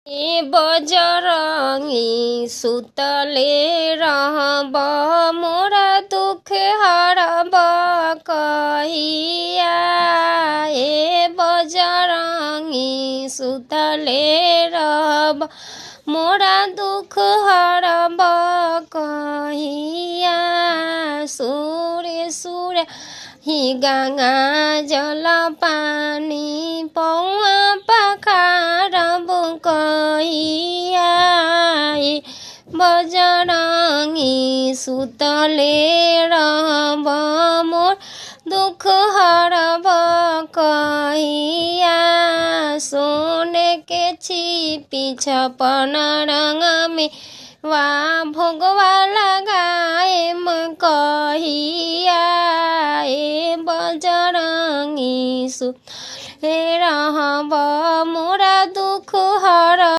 ए बजरंगी सुतले रहब मोरा दुख हरब कहिया। ए बजरंगी सुतले रहब मोरा दुख हरब कहिया। सूर्य सूर्य ही गंगा जल पानी पौआ पखारब कहिया। ए बजरंगी सुतले रहब मोर दुख हरब कहिया। सोने के छिपी छपन रंग में वा भोगवा लगाएम कहिया। ए बजरंगी सुतले रहब मोरा दुख हरब